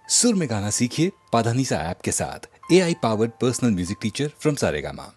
सुर में गाना सीखिए पाधानीसा ऐप के साथ। AI powered personal music teacher from Saregama.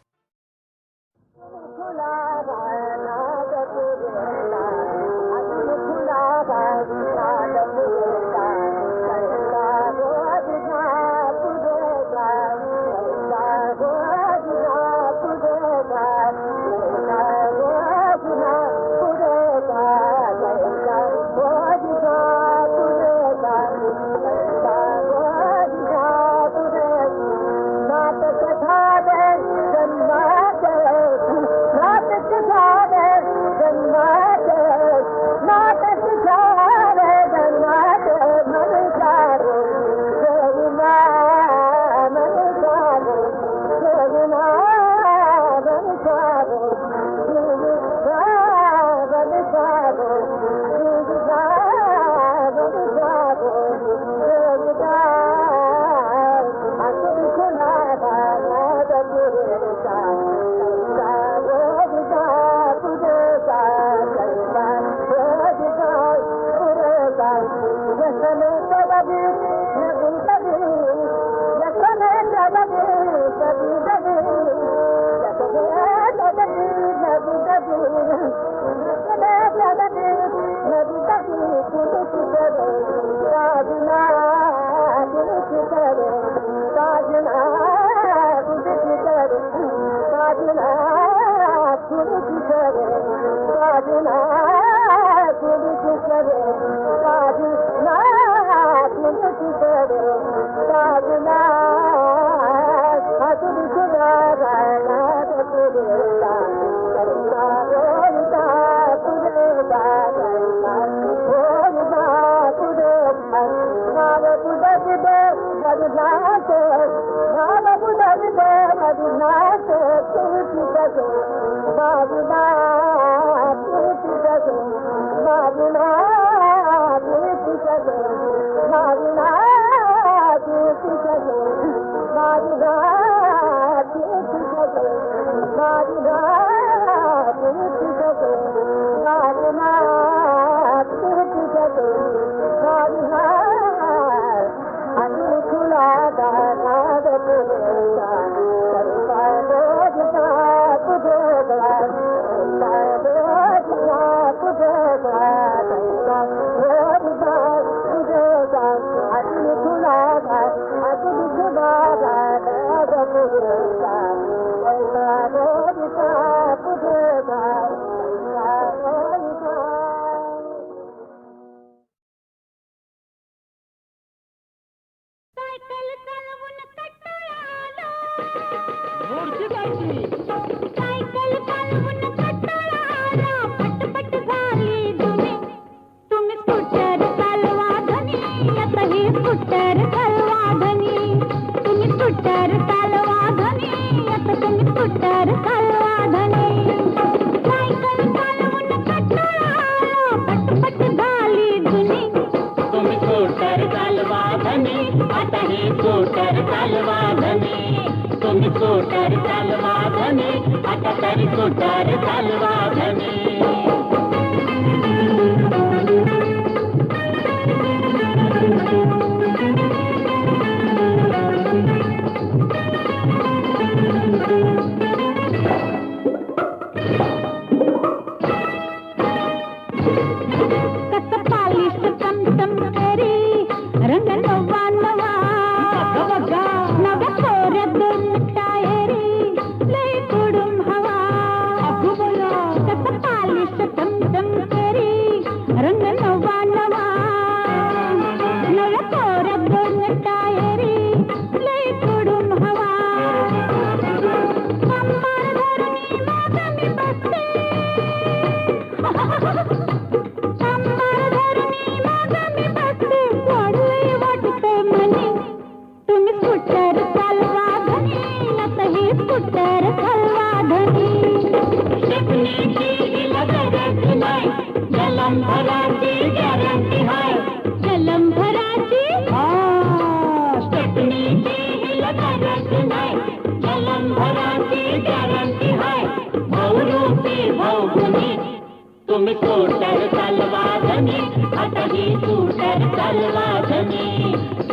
तुमको तर तलवाधनी, अतही तू तर तलवाधनी,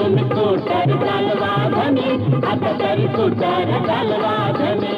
तुम्ही स्कूटर चालवा धनी, आता तरी स्कूटर चालवा धनी.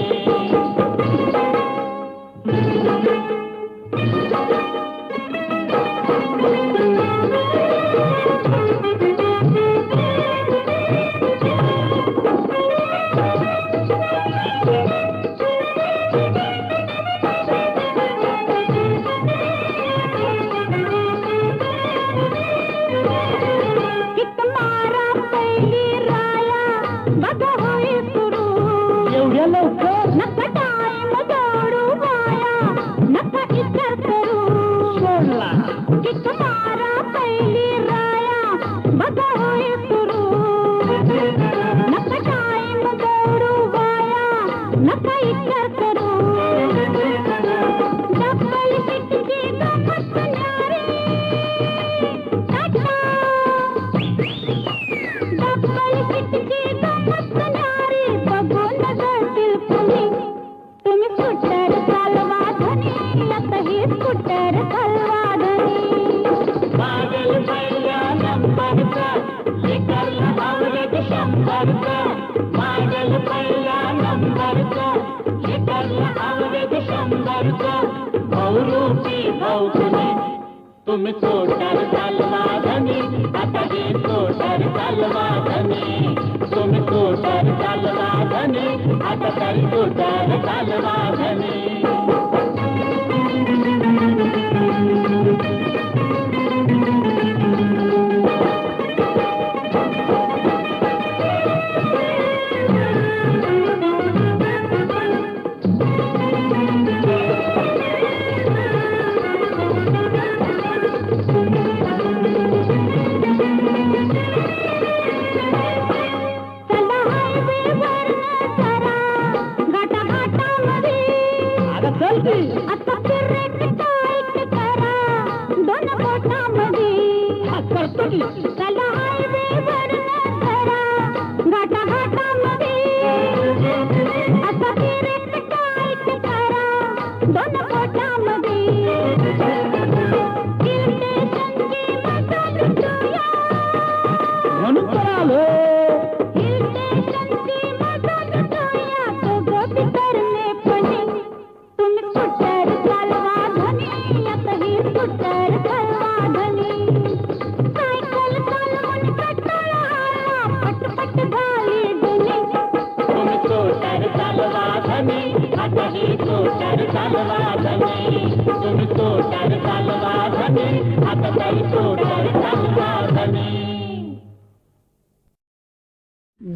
तुम्ही स्कूटर चालवा धनी, आता ही स्कूटर चालवा धनी. तुम्ही स्कूटर चालवा धनी, आता तरी स्कूटर चालवा धनी.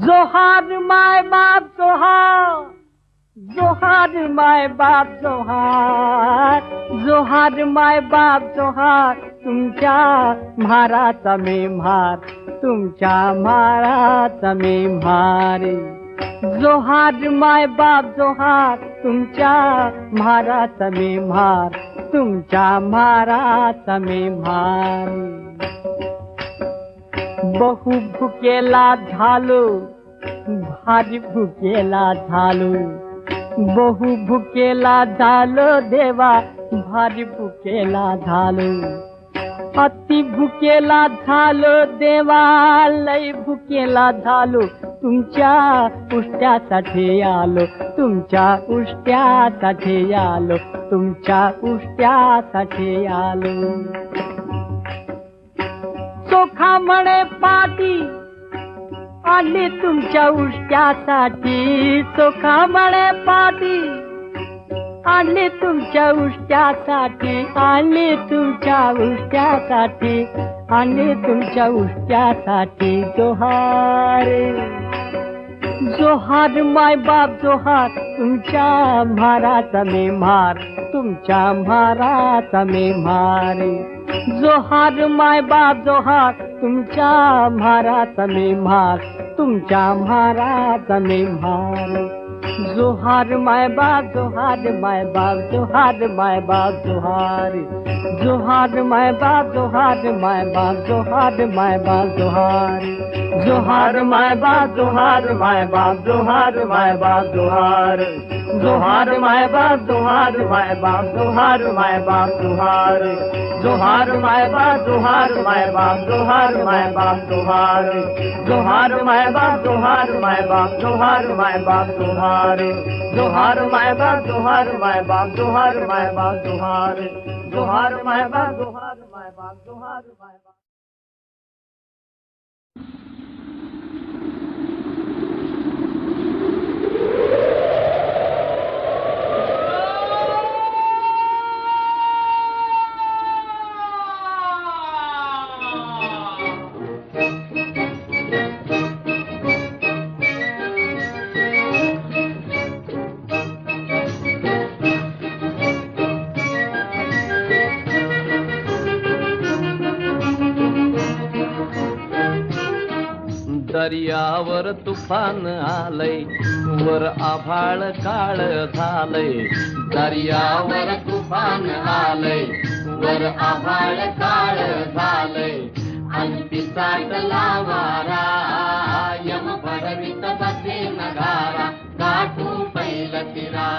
जोहार माय बाप जोहार, जोहार माय बाप जोहार, जोहार माय बाप जोहार. तुमच्या म्हाराचा मी म्हार, तुमच्या म्हाराचा मी म्हार. जोहार माय बाप जोहार, तुमच्या म्हाराचा मी म्हार, तुमच्या म्हाराचा मी म्हार. बहु भुकेला झालो, भारी भुकेला झालो, बहु भुकेला झालो देवा, भारी भुकेला झालो. अति भुकेला झालो देवा, लय भुकेला झालो. तुमच्या उष्ट्यासाठी आलो, तुमच्या उष्ट्यासाठी आलो, तुमच्या उष्ट्यासाठी आलो. चोखा म्हणे पाटी आली तुमच्या उष्ट्यासाठी, चोखा म्हणे पाटी आली तुमच्या उष्ट्यासाठी, आली तुमच्या उष्ट्यासाठी, आली तुमच्या उष्ट्यासाठी. जोहार, जोहार माय बाप जोहार, तुमच्या म्हाराचा मी म्हार, तुमच्या म्हाराचा मी म्हार. जोहार माय बाप जोहार, तुमच्या म्हाराचा मी म्हार, तुमच्या म्हाराचा मी म्हार. जोहार माय बाप जोहार माय बाप जोहार माय बाप जोहार जोहार माय बाप जोहार माय बाप जोहार माय बाप जोहार जोहार माय बाप जोहार माय बाप जोहार माय बाप जोहार जोहार माय बाप जोहार माय बाप जोहार माय बाप जोहार जोहार माय बाप जोहार माय बाप जोहार माय बाप जोहार जोहार माय बाप जोहार माय बाप जोहार माय बाप जोहार जोहार माय बाप जोहार माय बाप जोहार माय बाप जोहार जोहार माय बाप जोहार माय बाप जोहार माय बाप दर्यावर तुफान आलय वर आभाळ काळ झालय दर्यावर तुफान आलय वर आभाळ काळ झालय आणि पिसाटला वारा यम भडवीत बसे नगारा गाठू पैल तिरा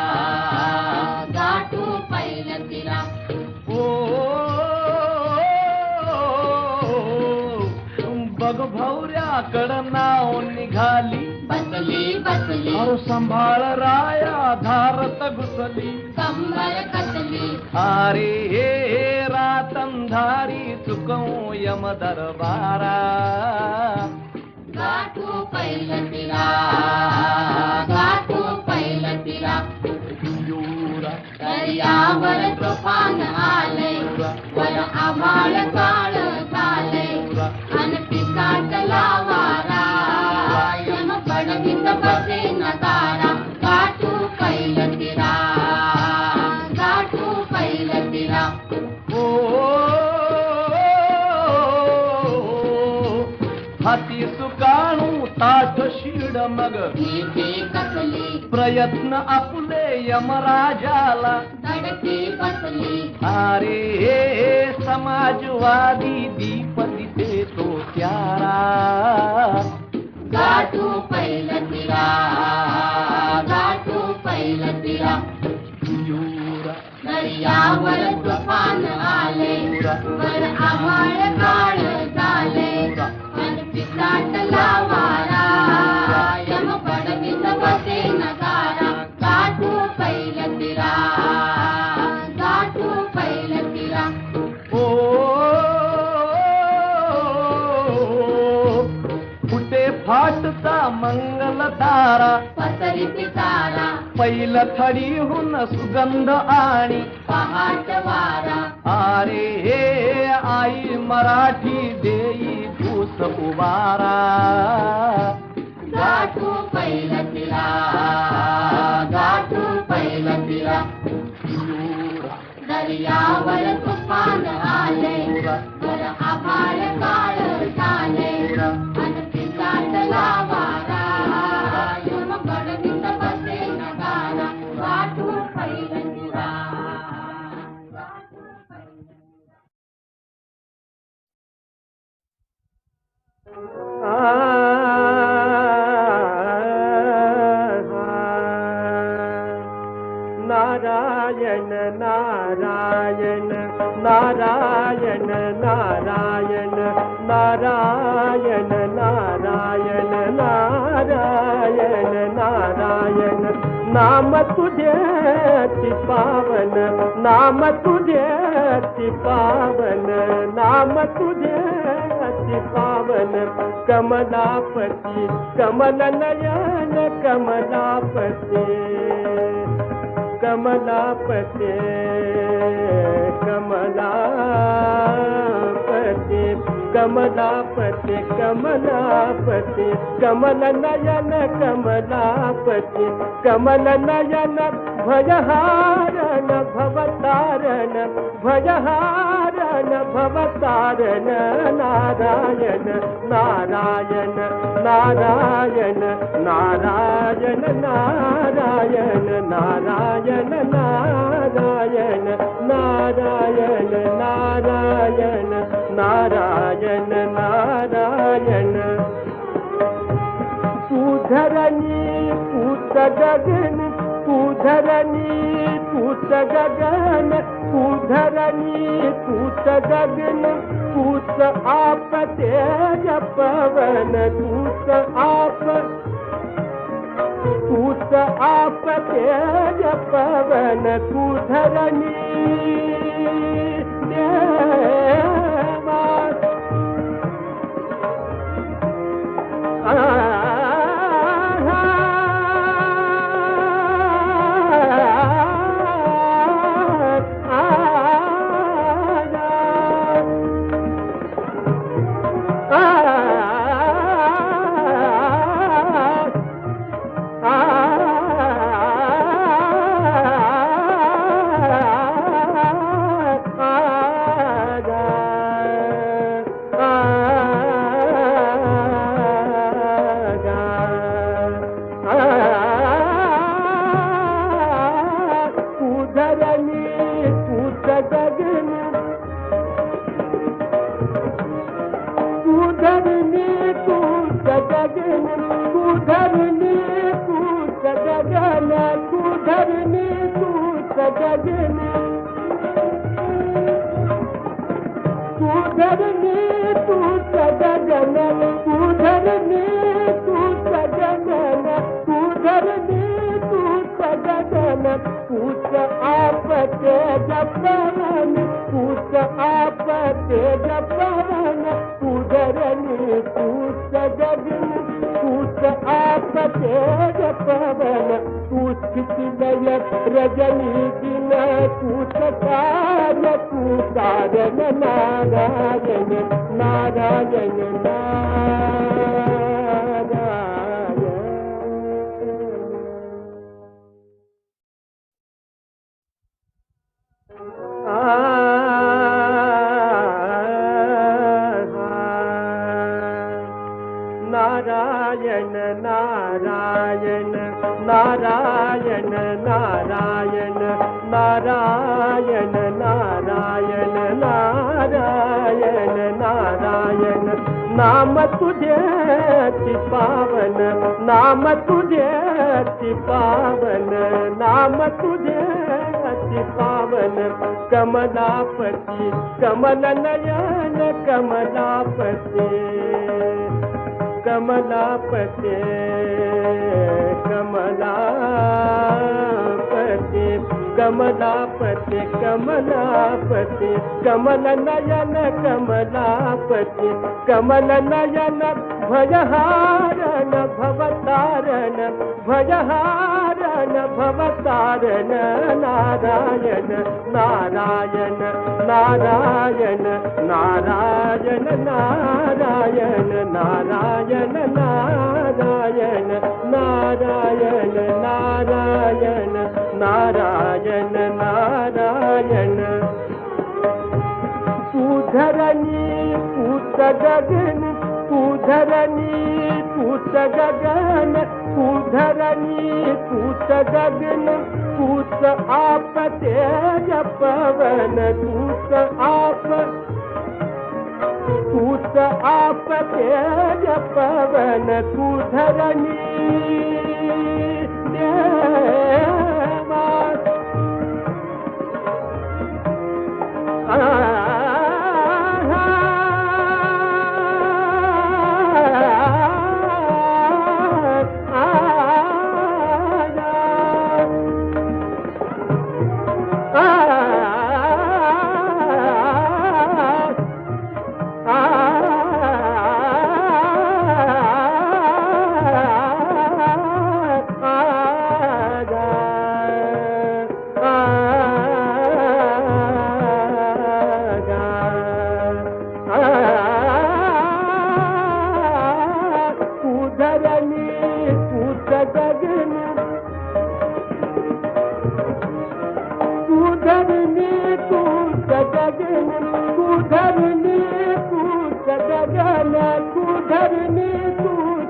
गाठू पैल तिरा बघ भौऱ्याकडं नाव निघाली बसली बसली अरे संभाळ राया धारत घुसली कंबर कसली अरे हे रातंधारी चुकवू यम दरबारा गाठू पैल तिरा गाठू पैल तिरा दर्यावर तुफान आलय वर आभाळ काळ झालय अन पिसाटला वारा यम पडवीत बसे नगारा गाठू पैल तिरा गाठू पैल तिरा हाती सुकाणू ताठ शिड मग भीती कसली प्रयत्न आपुले यमराजाला धडकी बसली अरे हे समाजवादी दीप दिसे तो प्यारा गाठू पैल तिरा गाठू पैल तिरा दर्यावर तुफान आले वर आभाळ काळ झाले पण पिसाटला वारा यम पडवीत बसे नगारा गाठू पैल तिरा गाठू पैल तिरा कुठे फाटता मंगल तारा पसरी पिसारा पैल थडीहून सुगंध आणि पहाट वारा अरे हे आई मराठी देई भूस उबारा गाठू पैल तिरा गाठू पैल तिरा दर्यावर तुफान आले वर आभाळ काळ झाले अन पिसाटला वारा यम पडवीत बसे नगारा गाठू पैल तिरा गाठू पैल नारायण नारायण नारायण नारायण नारायण नारायण नारायण नारायण नाम तुझे पावन नाम तुझे पावन नाम तुझे पावन कमलापती कमल नयन कमलापती कमलापते कमलापते कमलापते कमलापते कमल नयन कमलापते कमल नयन भयहारण भवतारण भयहारण भवतारण नारायण नारायण नारायण नारायण नारायण नारायण नारायण नारायण नारायण नारायण नारायण पूधरणी पूत गगन पूधरणी पूत गगन पूधरणी पूत गगन पूत आप तेज पवन पूत आप तेज पवन पूधरणी देवा रजनी दिन पूतारण पूतारण नारायण नारायण नारायण नारायण नारायण नारायण नारायण नारायण नारायण नारायण नाम तुझे ति पावन नाम तुझे ति पावन नाम तुझे ति पावन कमलापति कमल नयन कमलापति कमलापते कमलापते कमलापते कमलापते कमल नयन कमलापते कमल नयन भयहारण भवतारण भयहारण भवतारण नारायण नारायण नारायण नारायण नारायण नारायण नारायण नारायण नारायण नारायण नारायण पूधरणी पूत गगन पूधरणी पूत गगन पूधरणी पूत गगन पूत आप तेज पवन पूत आप तेज पवन पूधरणी देवा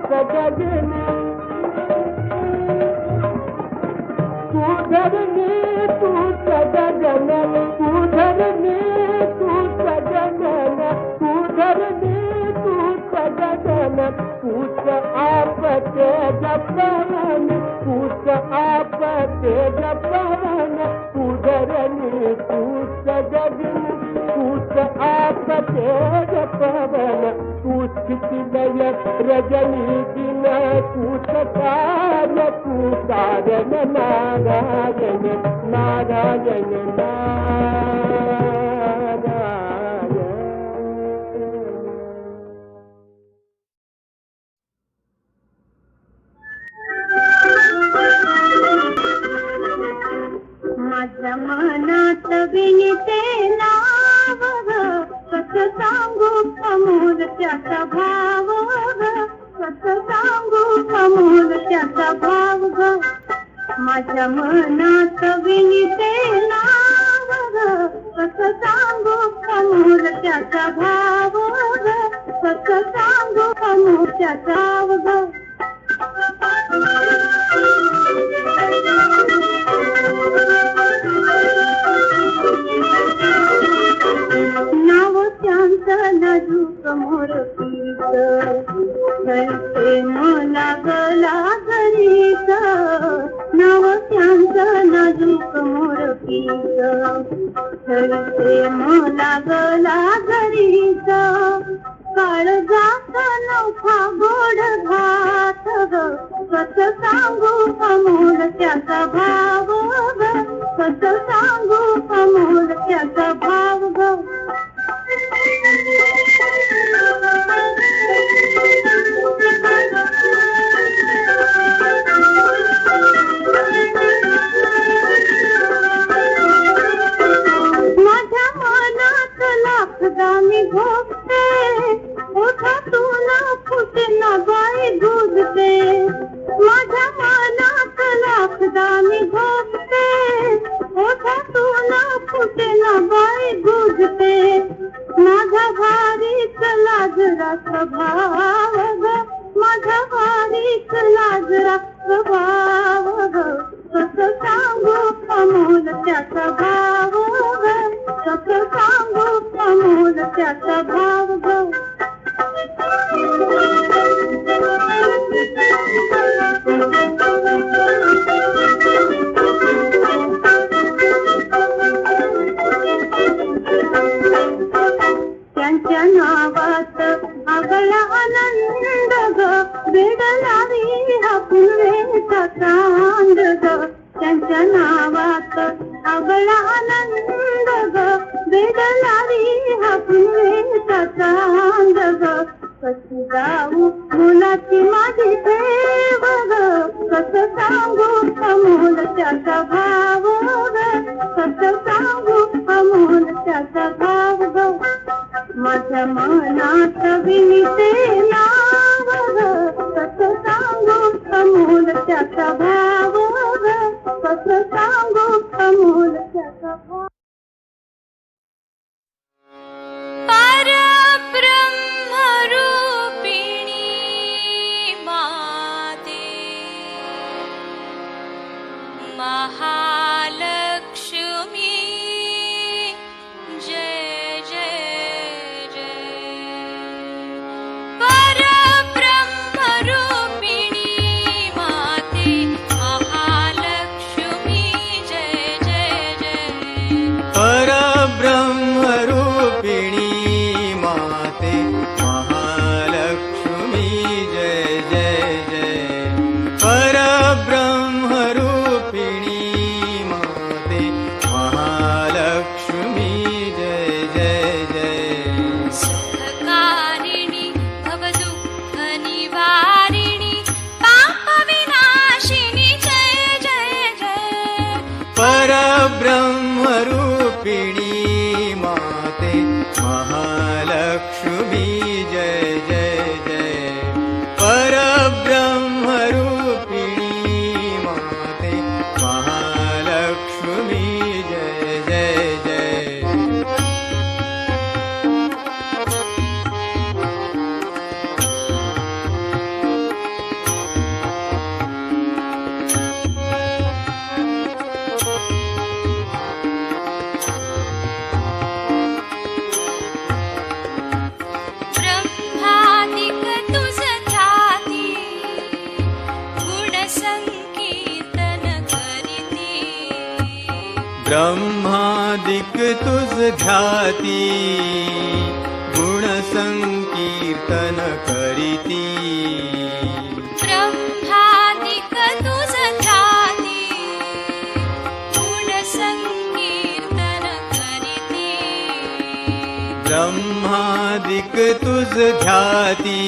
पूत गगनी तू धरणी पूत गगन तू धरणी पूत गगन तू धरणी पूत गगन पूत आपते जपवन पूत आपते जपवन तू धरणी पूत गगन पूत आपते जपवन तू स्थितिलय रजनी दिन पूत कार्य तू कारण नारायण नारायण नारायण माझ्या मनात विनिते नाव कसं सांगू अमोल त्याचा भाव कसं सांगू अमोल त्याचा भाव माझ्या मनात विनिते नाव कसं सांगू अमोल त्याचा भाव कसं सांगू अमोल त्याचा भाव नाव त्यांचं नाजूक मोरपीच मला गला गरीच नाव त्यांचं नाजूक मोरपीच मला गला गरीच काळजात नौखा गोड घात कसं सांगू अमोल त्याचा भाव कसं सांगू अमोल त्याचा भाव माझ्या मनात लाखदा मी भोगते ओठातून फुटे ना बाई दूधते माझ्या मनात लाखदा मी भोगते ओठातून फुटे ना बाई दूधते माझा भारीच लाजरा स्वभाव माझा भारीच लाजरा स्वभाव कसं सांगू अमोल त्याचा भाव कसं सांगू अमोल त्याचा भाव त्यांच्या नावात आगळा आनंद बेडलारी हा पुनवेचा चांद त्यांच्या नावात आगळा आनंद बेडलारी हा पुनवेचा चांद कशी जाऊ मुलाची माझी ठेव कसं सांगू अमोल त्याचा भाव कसं सांगू अमोल त्याचा भाव माझ्या मनात विनिते नाव कसं सांगू अमोल त्याचा भाव कसं सांगू अमोल त्याचा भाव ब्रह्मादिक तुझ ध्याती गुण संकीर्तन करीती ब्रह्मादिक तुझ ध्याती गुण संकीर्तन करीती ब्रह्मादिक तुझ ध्याती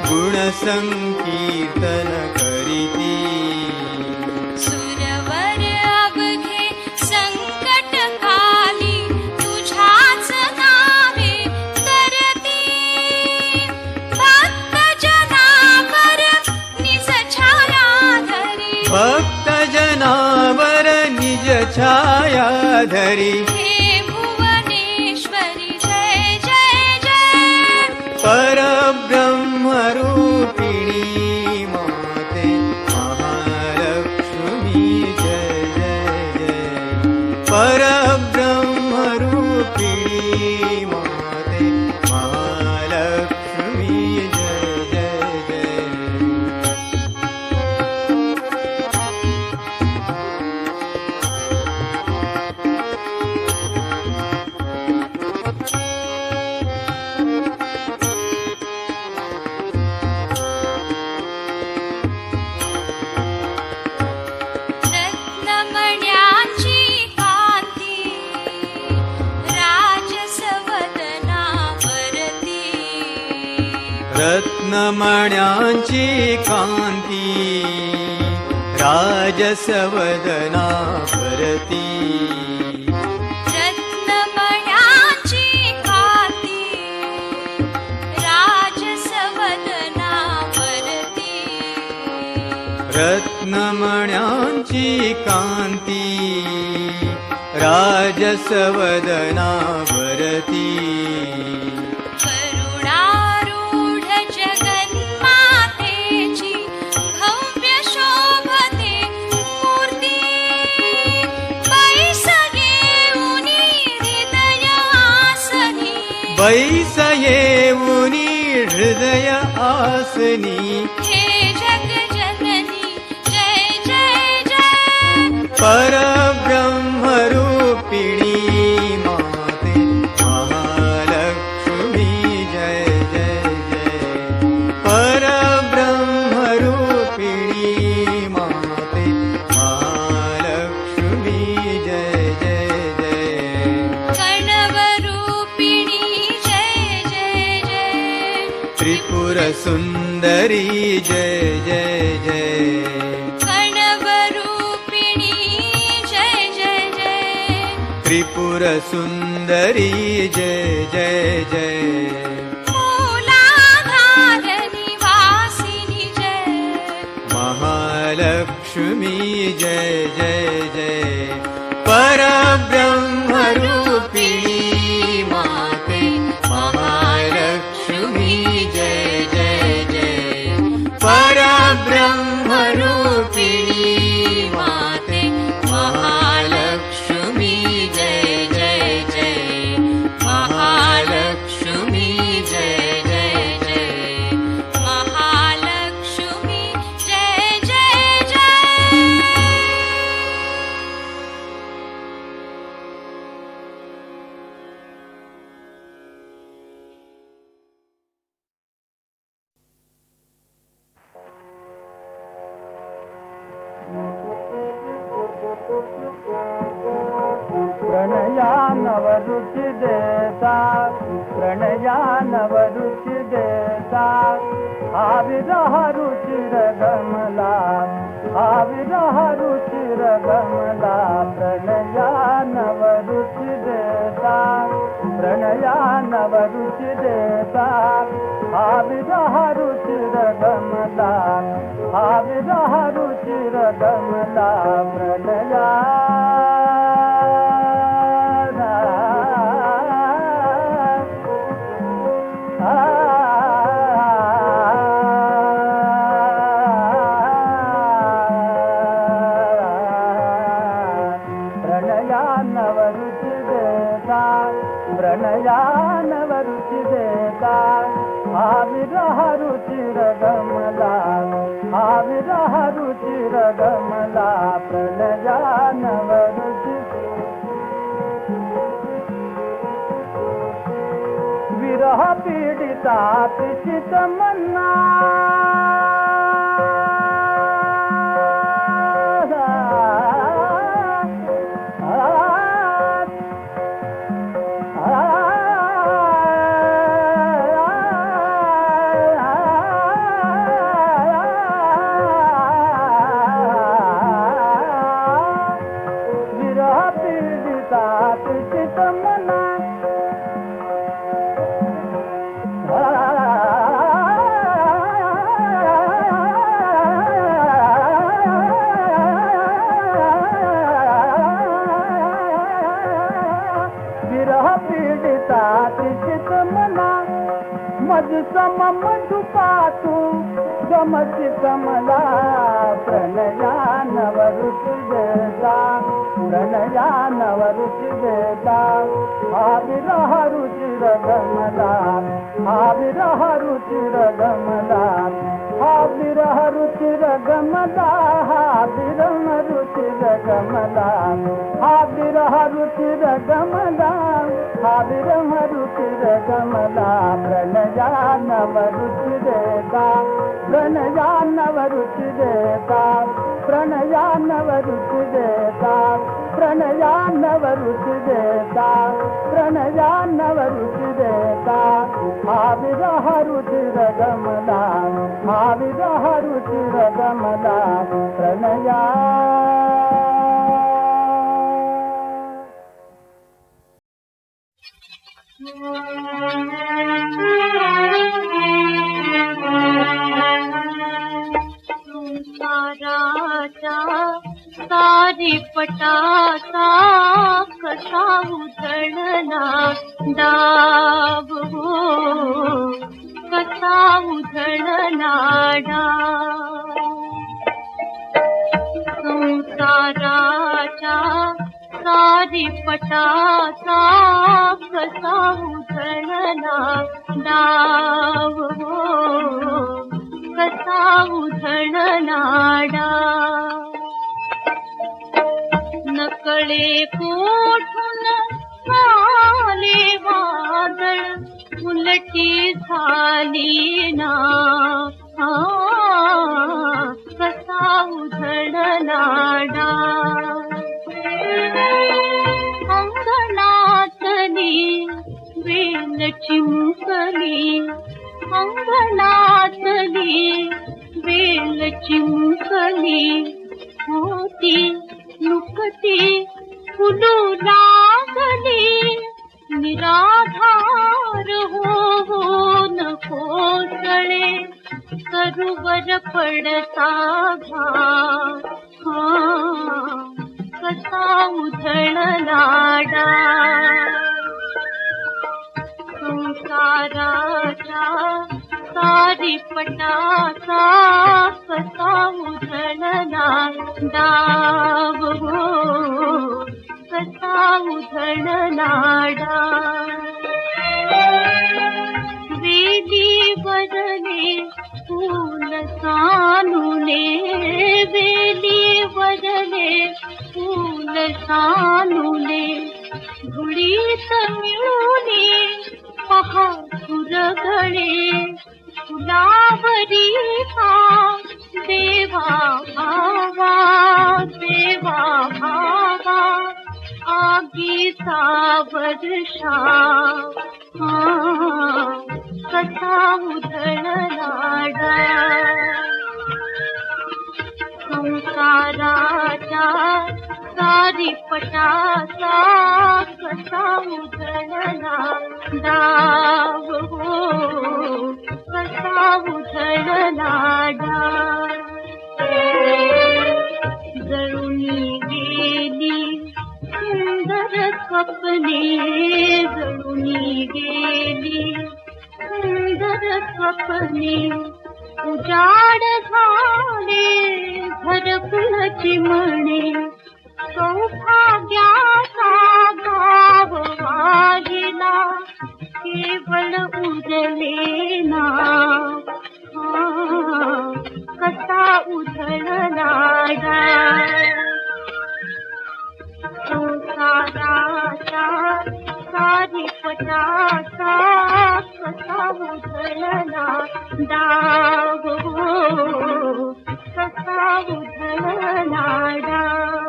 गुण संकीर्तन करीती सुरवर अवघे संकट काली तुझ्याच नावे तरती भक्त जनावर निज छाया धरी भक्त जनावर निज छाया धरी हे भुवनेश्वरी जय जय जय परब्रह्म रूपिणी माते महालक्ष्मी जय जय जय परब्रह्म रूपिणी माते महालक्ष्मी जय जय जय रत्नमण्यांची कांती राजसवदनावरती रत्नमण्यांची कांती राजसवदना भरती रत्नमण्यांची कांती राजसवदनावरती रत्नमण्यांची कांती राजसवदना भरती वरुणारूढ जगन्मातेची भव्य शोभते मूर्ती बैस येऊनी हृदय आसनी बैस येऊनी हृदय आसनी हे जग जननी जय जय जय परब्रह्म रूपिणी माते महालक्ष्मी जय जय जय परब्रह्म रूपिणी माते महालक्ष्मी जय जय जय कणवरूपिणी जय जय जय त्रिपुर सुंदरी जय जय जय कणवरूपिणी जय जय जय त्रिपुर सुंदरी जय जय जय मूलाधार निवासिनी जय महालक्ष्मी जय जय जय परब्रह्म रूपिणी माते महालक्ष्मी जय जय जय परब्रह्म रूपिणी माते महालक्ष्मी जय जय जय महालक्ष्मी जय जय जय महालक्ष्मी जय जय जय प्रणयानवरुचि देता प्रणयानवरुचि देता आविरह रुचिर गमला आविरह रुचिर गमला प्रणयानवरुचि देता प्रणयानवरुचि देता आविरह रुचिर गमला आविरह रुचिर गमला प्रणया प्रणयानवरुचि देता प्रणयानवरुचि देता आविरह रुचिर गमला आविरह रुचिर गमला प्रणयानवरुचि पीडिता पिशित मना मधुसम मधुपातु गमति कमला प्रणयानवरुचि देता प्रणयानवरुचि देता आविरह रुचिरगमला आविरह रुचिरगमला आविरह रुचिरगमला आविरह रुचिरगमला आविरह रुचिरगमला आविरह रुचिरगमला प्रणयानवरुचि देता प्रणयानवरुचि देता प्रणयानवरुचि देता प्रणयानवरुचि देता प्रणयानवरुचि देता आविरह रुचिरगमला आविरह रुचिरगमला प्रणया संसाराचा सारी पटाचा कसा उधळला डाव हो कसा उधळला डाव संसाराच्या सारी पटाचा कसा उधळला डाव हो कसा उधळला डाव नकळे कोठून आले वादळ उलटी झाली ना कसा उधळला डाव अंगणातली वेल चिमुकली अंगणातली वेल चिमुकली होती नुकती फुलू लागली निराधार होऊन कोसळे सरोवर पडता घाट कसा उधळला डाव संसाराच्या सारी पटाचा कसा उधळला डाव हो कसा उधळला डाव वेली वरले फूल सानुले वेली वरले फूल सानुले धुळीत मिळूने पहा सुरगळे फुलावरी हा देवा भावा देवा भावा आगीचा वर्षा कसा उधळला डाव संसाराच्या सारी पटाचा कसा उधळला डाव हो कसा उधळला डाव जळूनी गेली सुंदर स्वप्ने जळूनी गेली सुंदर स्वप्ने उजाड झाले घरकुल चिमणे सौभाग्याचा गाव वाहिला केवळ उरले ना कसा उधळला डाव संसाराचा सारी पटाचा कसा उधळला डाव कसा उधळला डाव.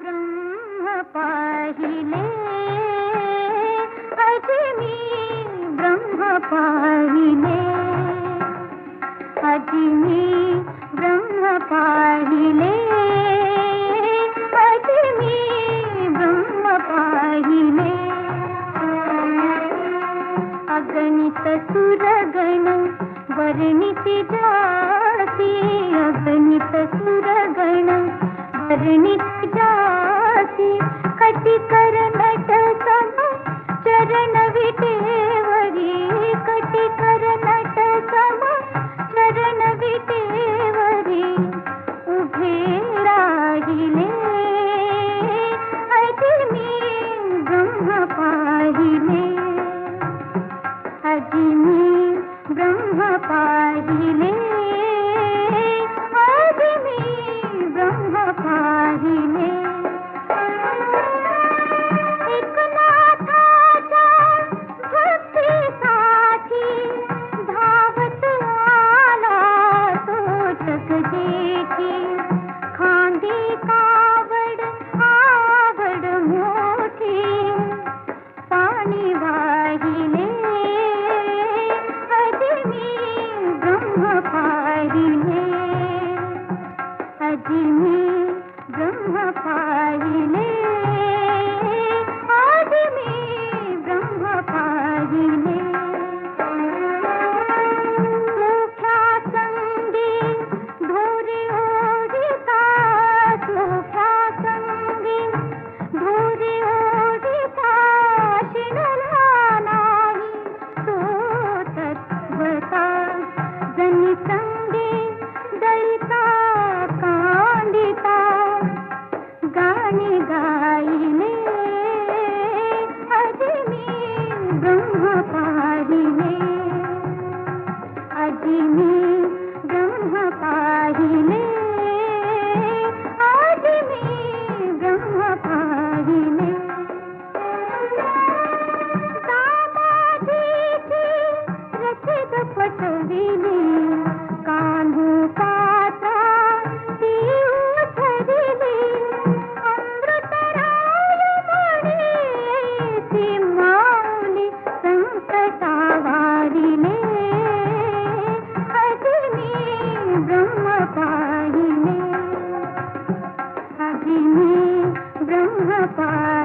ब्रह्म पाहिले अजमी ब्रह्म पाहिले अजमी ब्रह्म पाहिले अजमी ब्रह्म पाहिले अगणित सुरगण वर्णित जाती अगणित सुरगण वर्णित जाती कटिकर नट सम चरण विटेवरी कटिकर नट सम चरण विटेवरी उभे राहिले अजमी ब्रह्म पाहिले अजमी ब्रह्म पाहिले अजमी ब्रह्म पाहिले एकनाथाच्या भक्तीसाठी धावत आला तो जगदेठी खांदी कावड आवड मोठी पाणी वाहिले अजमी ब्रह्म पाहिले अजमी ब्रह्म पाहिले अजमी ब्रह्म पाहिले सुख्या संगी धोरी ओढिता सुख्या संगी धोरी ओढिता शिणला नाही तो तत्वता जनी संगी दळिता कांडिता गाणी गायले अजमी ब्रह्म पाहिले अजमी ब्रह्म पाहिले अजमी ब्रह्म पाहिले दामाजीची रचित पटविली कान्हू पात्रा ती उधळली अमृतराय म्हणे ती माऊली संकटा वारिले अजमी ब्रह्म पाहिले अजमी ब्रह्म पाहिले